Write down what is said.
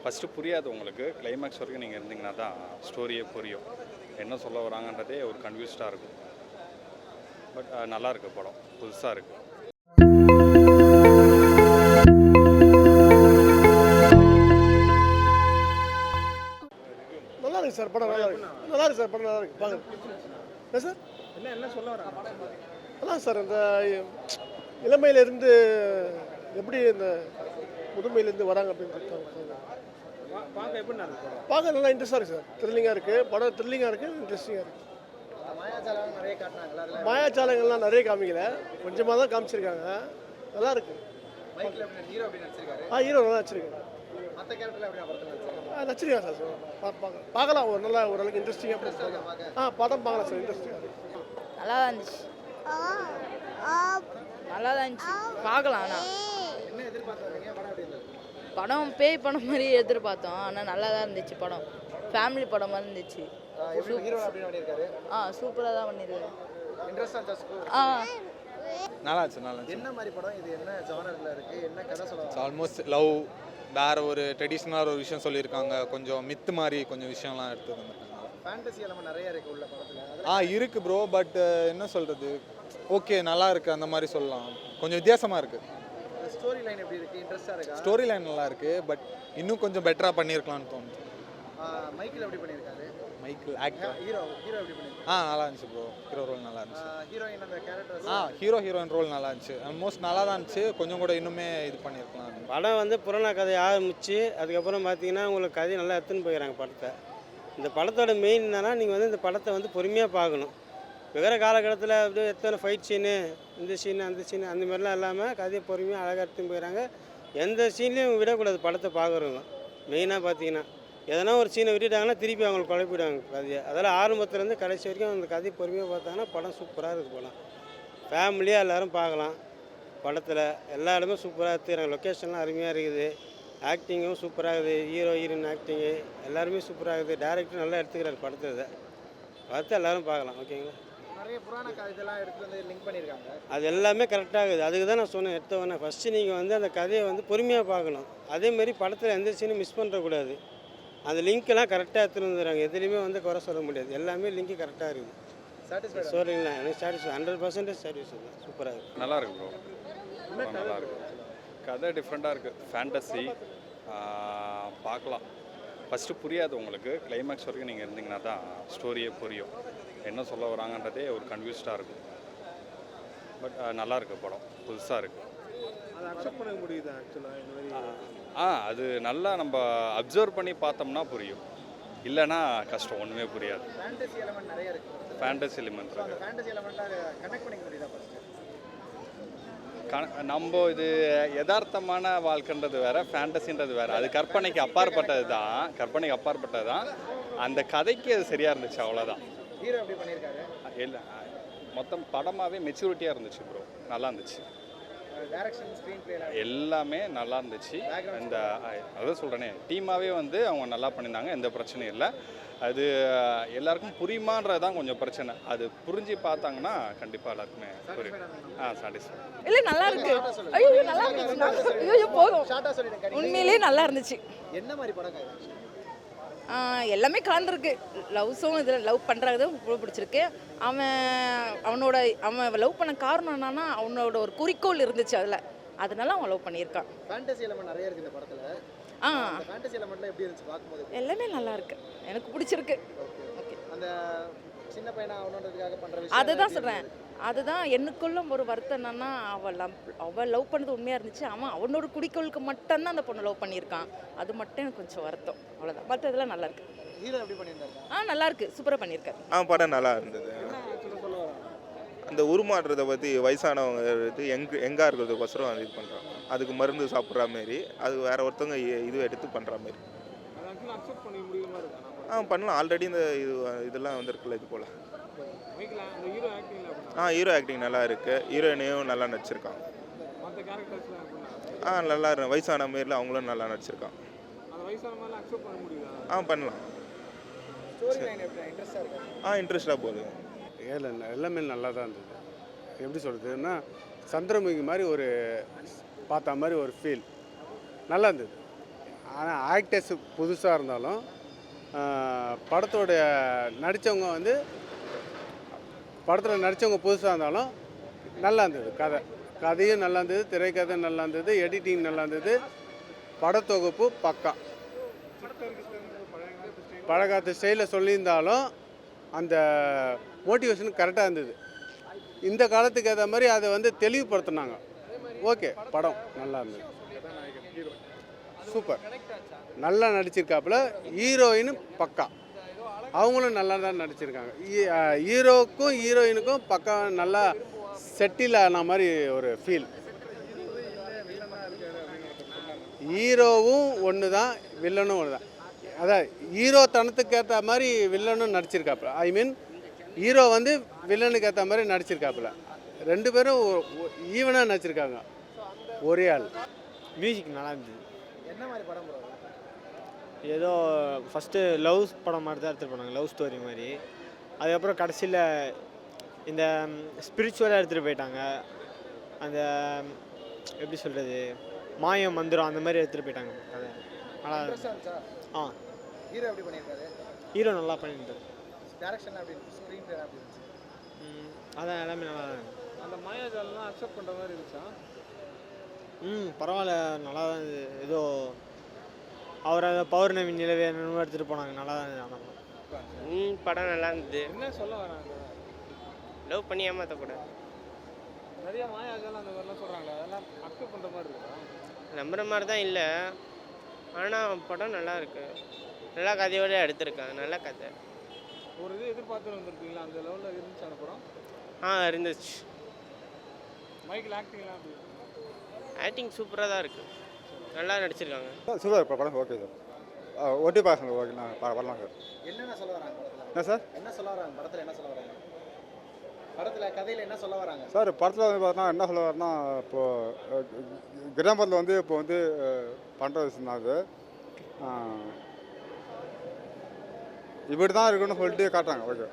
First புரியாது உங்களுக்கு. Climax வரைக்கும் நீங்கள் இருந்தீங்கன்னா தான் ஸ்டோரியே புரியும். என்ன சொல்ல வராங்கன்றதே ஒரு கன்ஃபியூஸ்டாக இருக்கும். பட் நல்லாயிருக்கு படம், புதுசாக இருக்குது. நல்லா இருக்கு சார் படம். நல்லா இருக்கு படம். நல்லா இருக்கு பாருங்க. என்ன சார் என்ன சொல்ல வராங்க? அதான் சார் இந்த இளமையிலேருந்து எப்படி இந்த முதுமையிலேருந்து வராங்க அப்படின்னு பார்க்க எப்படி இருக்கு? பார்க்க நல்லா இன்ட்ரெஸ்டாக இருக்குது சார். த்ரில்லிங்காக இருக்குது படம். த்ரில்லிங்காக இருக்குது, இன்ட்ரெஸ்டிங்காக இருக்குது. மாயாஜாலங்கள்லாம் நிறைய காமிக்கல, கொஞ்சமாக தான் காமிச்சிருக்காங்க. நல்லா இருக்கு. ஹீரோ நல்லா வச்சிருக்காங்க. நடிச்சிருக்காங்க சார். பார்க்கலாம். ஒரு நல்லா ஓரளவுக்கு இன்ட்ரெஸ்டிங்காக படம் பார்க்கலாம் சார். இன்ட்ரெஸ்டிங்காக இருக்குது. நல்லா தான் இருந்துச்சு. நல்லா தான் இருந்துச்சு, பார்க்கலாம். ஆனால் படம் பேய் படம் மாதிரி எதிர்பார்த்தோம், ஆனால் நல்லா தான் இருந்துச்சு படம். ஃபேமிலி படம் மாதிரி இருந்துச்சு. சூப்பராக தான் பண்ணியிருக்காரு. நல்லா இருந்துச்சு. என்ன மாதிரி படம் இது? என்ன ஜானர்ல இருக்கு? என்ன கதை சொல்லுவாங்க? ஆல்மோஸ்ட் லவ், வேற ஒரு ட்ரெடிஷ்னலாக ஒரு விஷயம் சொல்லியிருக்காங்க. கொஞ்சம் மித்து மாதிரி கொஞ்சம் விஷயம்லாம் எடுத்து வந்திருக்காங்க. ஃபேண்டசி எல்லாம் நிறைய இருக்கு உள்ள படத்துல. இருக்கு ப்ரோ. பட் என்ன சொல்றது, ஓகே நல்லா இருக்கு, அந்த மாதிரி சொல்லலாம். கொஞ்சம் வித்தியாசமா இருக்கு. ஸ்டோரி லைன் எப்படி இருக்கு? இன்ட்ரெஸ்டா இருக்கா? ஸ்டோரி லைன் நல்லா இருக்கு, பட் இன்னும் கொஞ்சம் பெட்டரா பண்ணியிருக்கலாம்னு தோணுது. மைக்கேல் எப்படி பண்ணியிருக்காரு? மைக்கேல் ஆக்டர் ஹீரோ எப்படி பண்ணியிருக்காரு? நல்லா இருந்துச்சு ப்ரோ. ஹீரோ ரோல் நல்லா இருந்துச்சு. ஹீரோயின் அந்த கேரக்டர்ஸ் ஹீரோயின் ரோல் நல்லா இருந்துச்சு. ஆல்மோஸ்ட் நல்லா தான் இருந்துச்சு. கொஞ்சம் கூட இன்னுமே இது பண்ணியிருக்கலாம். படம் வந்து புராண கதை ஆரம்பிச்சு அதுக்கப்புறம் பார்த்தீங்கன்னா உங்களுக்கு கதை நல்லா எடுத்துன்னு போயிடறாங்க படத்தை. இந்த படத்தோட மெயின் என்னன்னா, நீங்கள் வந்து இந்த படத்தை வந்து பொறுமையாக பார்க்கணும். வேறு காலகட்டத்தில் அப்படியே எத்தனை ஃபைட் சீனு, இந்த சீனு அந்த சீனு அந்த மாதிரிலாம் இல்லாமல் கதையை பொறுமையாக அழகாக எடுத்துன்னு போயிடறாங்க. எந்த சீன்லேயும் விடக்கூடாது படத்தை பார்க்குறவங்க. மெயினாக பார்த்தீங்கன்னா எதனா ஒரு சீனை விட்டுட்டாங்கன்னா திருப்பி அவங்களுக்கு குழப்பிடுவாங்க கதையை. அதெல்லாம் ஆரம்பத்துலேருந்து கடைசி வரைக்கும் அந்த கதையை பொறுமையாக பார்த்தாங்கன்னா படம் சூப்பராக இருக்குது. படம் ஃபேமிலியாக எல்லோரும் பார்க்கலாம். படத்தில் எல்லா இடமும் சூப்பராக எடுத்துக்கிறாங்க. லொக்கேஷன்லாம் அருமையாக இருக்குது. ஆக்டிங்கும் சூப்பராக இருக்குது. ஹீரோ ஹீரோயின் ஆக்டிங்கு எல்லாருமே சூப்பராக இருக்குது. டேரக்டர் நல்லா எடுத்துக்கிறாரு படத்தை. இதை பார்த்து எல்லோரும் பார்க்கலாம். ஓகேங்களா? நிறைய புராண கதையெல்லாம் எடுத்து வந்து லிங்க் பண்ணியிருக்காங்க. அது எல்லாமே கரெக்டாக இருக்குது. அதுக்கு தான் நான் சொன்னேன் எடுத்தவொடனே ஃபஸ்ட்டு நீங்கள் வந்து அந்த கதையை வந்து பொறுமையாக பார்க்கணும். அதேமாரி படத்தில் எந்த சீனும் மிஸ் பண்ணுறக்கூடாது. அந்த லிங்க்கெல்லாம் கரெக்டாக எடுத்துகிட்டு வந்துடுறாங்க. எதுலேயுமே வந்து குறை சொல்ல முடியாது. எல்லாமே லிங்க்கு கரெக்டாக இருக்குது. சாட்டிஸ்ஃபைட் சொல்கிறீங்களா? எனக்கு சாட்டிஸ்ஃபை 100% சாட்டிஸ்ஃபை. சூப்பராக இருக்குது. நல்லா இருக்கு ப்ரோ. நல்லா இருக்கு. கதை டிஃப்ரெண்ட்டாக இருக்குது. ஃபேண்டசி பார்க்கலாம். ஃபஸ்ட்டு புரியாது உங்களுக்கு. கிளைமேக்ஸ் வரைக்கும் நீங்கள் இருந்தீங்கன்னா தான் ஸ்டோரியே புரியும். என்ன சொல்ல வராங்கன்றதே ஒரு கன்ஃபியூஸ்டாக இருக்கும். பட் நல்லா இருக்கு படம், புதுசாக இருக்குது. அதை அக்செப்ட் பண்ண முடியுது ஆக்சுவலாக இந்த மாதிரி. அது நல்லா நம்ம அப்சர்வ் பண்ணி பார்த்தோம்னா புரியும். இல்லைன்னா கஷ்டம், ஒன்றுமே புரியாது. ஃபேண்டசி எலிமெண்ட் நிறைய இருக்குது. ஃபேண்டசி எலிமெண்ட் அந்த இருக்குது. ஃபேண்டசி எலிமெண்ட்டாக கனெக்ட் பண்ணிக்க முடியுதா ஃபஸ்ட்டு? நம்ம இது யதார்த்தமான வாழ்க்கைன்றது வேறு, ஃபேண்டசின்றது வேறு. அது கற்பனைக்கு அப்பாற்பட்டது தான். அந்த கதைக்கு அது சரியாக இருந்துச்சு, அவ்வளோதான். ஹீரோ எப்படி பண்ணியிருக்காரு? இல்லை, மொத்தம் படமாகவே மெச்சூரிட்டியாக இருந்துச்சு ப்ரோ. நல்லா இருந்துச்சு. டைரக்ஷன், ஸ்க்ரீன் பிளே எல்லாமே நல்லா இருந்துச்சு. இந்த அதான் சொல்கிறேனே, டீமாகவே வந்து அவங்க நல்லா பண்ணியிருந்தாங்க. எந்த பிரச்சனையும் இல்லை. அது எல்லாருக்கும் புரியுமான்றது தான் கொஞ்சம் பிரச்சனை. அது புரிஞ்சு பார்த்தாங்கன்னா கண்டிப்பாக எல்லாருக்குமே புரியும். சாட்டிஸ்ஃபை. இல்லை நல்லா இருக்கு. ஐயோ நல்லா இருந்துச்சு. ஐயோ போதும். ஷார்ட்டாக சொல்லிட்டேன். உண்மையிலேயே நல்லா இருந்துச்சு. என்ன மாதிரி படம்? எல்லாமே கலந்துருக்கு. லவ்ஸும் இதில் லவ் பண்ணுறது ரொம்ப பிடிச்சிருக்கு. அவன் லவ் பண்ண காரணம் என்னன்னா, அவனோட ஒரு குறிக்கோள் இருந்துச்சு அதில். அதனால அவன் லவ் பண்ணியிருக்கான். ஃபேண்டசி எலிமெண்ட் நிறைய இருக்குது இந்த படத்தில். ஃபேண்டசி எலிமெண்ட்லாம் எப்படி இருந்துச்சு பார்க்கும்போது? எல்லாமே நல்லா இருக்கு, எனக்கு பிடிச்சிருக்கு. ஓகே, அந்த சின்ன பையனா அவனோன்றதுக்காக பண்ணுற விஷயம் அதுதான் சொல்கிறேன். அதுதான் எனக்குள்ள ஒரு வருத்தம் என்னன்னா, அவள் லவ் பண்ணது உண்மையாக இருந்துச்சு. அவனோட குறிக்கோளுக்கு மட்டும்தான் அந்த பொண்ணு லவ் பண்ணியிருக்கான். அது மட்டும் எனக்கு கொஞ்சம் வருத்தம், அவ்வளோதான். மற்ற இதெல்லாம் நல்லா இருக்கு. ஹீரோ எப்படி பண்ணியிருந்தாரு? நல்லா இருக்கு, சூப்பராக பண்ணியிருக்காரு. படம் நல்லா இருந்தது. அந்த உருமாற்றத்தை பற்றி வயசானவங்க எங்காக இருக்கிறதுக்கோசரம் இது பண்ணுறாங்க. அதுக்கு மருந்து சாப்பிட்ற மாரி, அது வேற ஒருத்தவங்க இது எடுத்து பண்ணுற மாரி. பண்ணலாம். ஆல்ரெடி இந்த இதெல்லாம் வந்துருக்குல்ல, இது போல். ஹீரோ ஆக்டிங் நல்லா இருக்குது. ஹீரோயினையும் நல்லா நடிச்சிருக்காங்க. நல்லா வயசான மாரில அவங்களும் நல்லா நடிச்சிருக்காங்க. பண்ணலாம். இன்ட்ரெஸ்டாக போகுது. எல்லாமே நல்லா தான் இருந்தது. எப்படி சொல்கிறதுன்னா, சந்திரமுகி மாதிரி ஒரு பார்த்த மாதிரி ஒரு ஃபீல் நல்லா இருந்தது. ஆனால் ஆக்டர்ஸ் புதுசாக இருந்தாலும் படத்தோடைய நடித்தவங்க வந்து படத்தில் நடித்தவங்க புதுசாக இருந்தாலும் நல்லா இருந்தது. கதையும் நல்லா இருந்தது, திரைக்கதை நல்லா இருந்தது, எடிட்டிங் நல்லா இருந்தது, படத்தொகுப்பு பக்கா. பழகாத்த ஸ்டைலில் சொல்லியிருந்தாலும் அந்த மோட்டிவேஷன் கரெக்டாக இருந்தது. இந்த காலத்துக்கு ஏற்ற மாதிரி அதை வந்து தெளிவுபடுத்தினாங்க. ஓகே, படம் நல்லா இருந்தது, சூப்பர், நல்லா நடிச்சிருக்காப்புல. ஹீரோயின் பக்கா, அவங்களும் நல்லா தான் நடிச்சிருக்காங்க. ஹீரோவுக்கும் ஹீரோயினுக்கும் பக்கா நல்லா செட்டில் ஆன மாதிரி ஒரு ஃபீல். ஹீரோவும் ஒன்று தான், வில்லனும் ஒன்று தான். அதான் ஹீரோ தனத்துக்கு ஏற்ற மாதிரி வில்லனும் நடிச்சிருக்காப்புல. ஐ மீன் ஹீரோ வந்து வில்லனுக்கு ஏற்ற மாதிரி நடிச்சிருக்காப்புல. ரெண்டு பேரும் ஈவனாக நடிச்சிருக்காங்க. ஒரே ஆள். மியூசிக் நல்லா இருந்தது. என்ன மாதிரி படம் ப்ரோ? ஏதோ ஃபஸ்ட்டு லவ் படம் மாதிரி தான் எடுத்துகிட்டு போனாங்க, லவ் ஸ்டோரி மாதிரி. அதுக்கப்புறம் கடைசியில் இந்த ஸ்பிரிச்சுவலாக எடுத்துகிட்டு போயிட்டாங்க. அந்த எப்படி சொல்கிறது, மாயம் மந்திரம் அந்த மாதிரி எடுத்துகிட்டு போயிட்டாங்க கதை. நல்லா இருந்துச்சா? ஆ, ஹீரோ எப்படி பண்ணியிருக்காரு? ஹீரோ நல்லா பண்ணியிருந்தார். டைரக்ஷன் அப்படி இருந்துச்சு, ஸ்க்ரீன் பிளே அப்படி இருந்துச்சு. அதான் எல்லாமே நல்லா தான் இருந்துச்சு. அந்த மாயாஜாலெலாம் அக்செப்ட் பண்ணுற மாதிரி இருந்துச்சா? பரவாயில்ல, நல்லா தான் இருந்தது. ஏதோ அவர் அந்த பௌர்ணமி நிலவே என்னென்னு எடுத்துகிட்டு போனாங்க, நல்லா தான் இருந்தது. படம் நல்லா இருந்தது. என்ன சொல்ல வராங்க? லவ் பண்ணி ஏமாற்றக்கூடாது. நிறைய மாயாஜாலம் அந்த மாதிரிலாம் சொல்கிறாங்களே, அதெல்லாம் அக்செப்ட் பண்ணுற மாதிரி இருக்கா? நம்புற மாதிரி தான் இல்லை, ஆனால் படம் நல்லா இருக்கு. நல்லா கதையோடு எடுத்திருக்காங்க, நல்ல கதை. ஒரு இது எதிர்பார்த்து வந்திருக்கீங்களா? அந்த லெவலில் இருந்துச்சு அந்த படம்? இருந்துச்சு. மைக்கில் ஆக்டிங்லாம் அப்படி ஆக்டிங் சூப்பராக தான் இருக்குது, நல்லா நடிச்சிருக்காங்க. சூப்பர் படம். ஓகே சார், ஒட்டி பாருங்க. ஓகே, நான் வரலாம் சார். என்னென்ன சொல்ல வராங்க படத்தில்? என்ன சார்? என்ன சொல்ல வராங்க படத்தில்? என்ன சொல்ல வராங்க படத்தில்? கதையில் என்ன சொல்ல வராங்க சார் படத்தில் வந்து பார்த்தீங்கன்னா என்ன சொல்ல வரேன்னா, இப்போது கிராமத்தில் வந்து இப்போ வந்து பண்ணுற விஷயம் தான் அது. இப்படி தான் இருக்குன்னு சொல்லிட்டு காட்டுறாங்க. ஓகே.